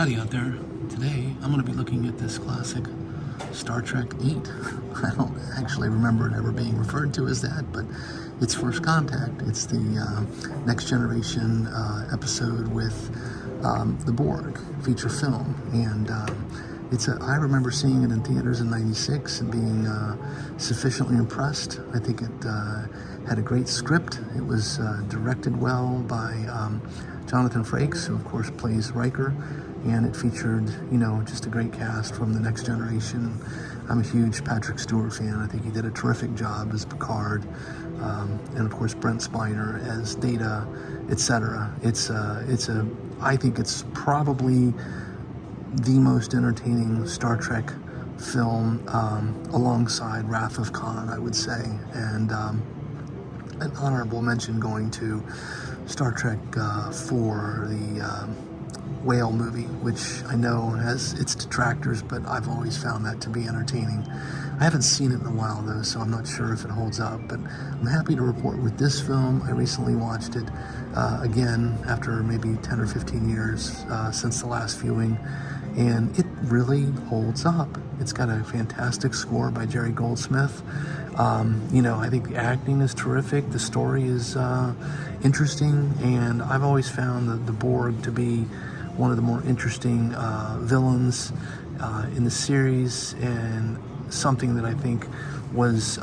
Howdy out there. Today I'm going to be looking at this classic Star Trek 8. I don't actually remember it ever being referred to as that, but it's First Contact. It's the Next Generation episode with the Borg feature film, and I remember seeing it in theaters in '96 and being sufficiently impressed. I think it had a great script. It was directed well by Jonathan Frakes, who of course plays Riker, and it featured, just a great cast from the Next Generation. I'm a huge Patrick Stewart fan. I think he did a terrific job as Picard, and of course Brent Spiner as Data, etc. I think it's probably the most entertaining Star Trek film, alongside Wrath of Khan, I would say, and an honorable mention going to Star Trek 4, the Whale movie, which I know has its detractors, but I've always found that to be entertaining. I haven't seen it in a while though, so I'm not sure if it holds up, but I'm happy to report with this film. I recently watched it again after maybe 10 or 15 years since the last viewing, and it really holds up. It's got a fantastic score by Jerry Goldsmith. I think the acting is terrific. The story is interesting, and I've always found the Borg to be one of the more interesting villains in the series, and something that I think was,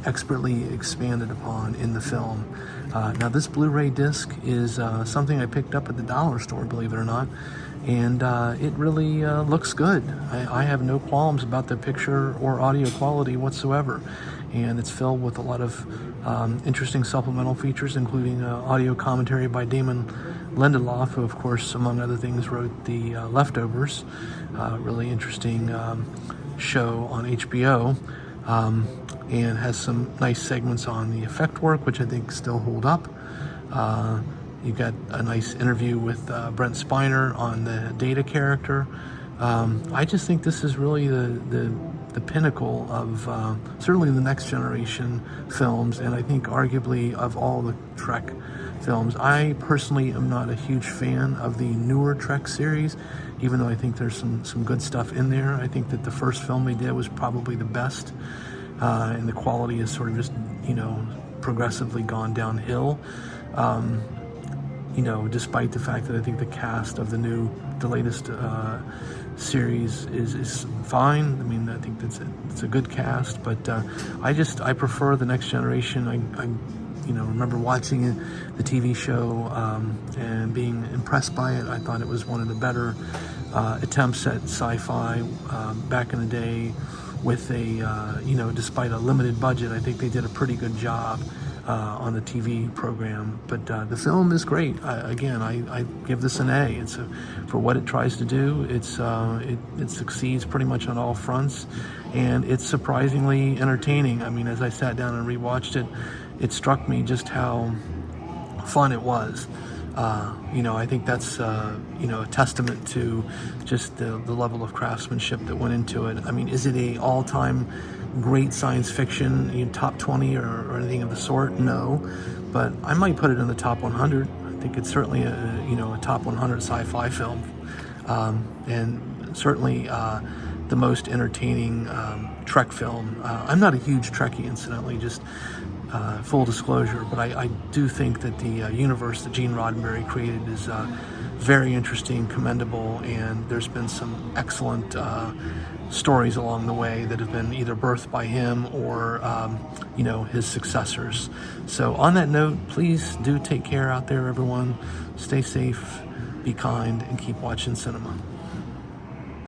expertly expanded upon in the film. Now, this Blu-ray disc is something I picked up at the dollar store, believe it or not, and it really looks good. I have no qualms about the picture or audio quality whatsoever, and it's filled with a lot of interesting supplemental features, including audio commentary by Damon Lindelof, who of course, among other things, wrote The Leftovers, really interesting show on HBO, and has some nice segments on the effect work, which I think still hold up. You've got a nice interview with Brent Spiner on the Data character. I just think this is really the pinnacle of certainly the Next Generation films, and I think arguably of all the Trek films. I personally am not a huge fan of the newer Trek series, even though I think there's some good stuff in there. I think that the first film they did was probably the best, and the quality has sort of just, progressively gone downhill. Despite the fact that I think the cast of the latest series is fine. I mean, I think it's a good cast, but I prefer the Next Generation. I remember watching the TV show and being impressed by it. I thought it was one of the better attempts at sci-fi back in the day with despite a limited budget. I think they did a pretty good job on the TV program, but the film is great. I give this an A. For what it tries to do, it succeeds pretty much on all fronts, and it's surprisingly entertaining. I mean, as I sat down and rewatched it, it struck me just how fun it was. I think that's a testament to just the level of craftsmanship that went into it. I mean, is it a all-time great science fiction, top 20 or anything of the sort? No, but I might put it in the top 100. I think it's certainly a top 100 sci-fi film, and certainly the most entertaining Trek film. I'm not a huge Trekkie, incidentally, just full disclosure, but I do think that the universe that Gene Roddenberry created is very interesting, commendable, and there's been some excellent stories along the way that have been either birthed by him or his successors. So on that note, please do take care out there, everyone. Stay safe, be kind, and keep watching cinema.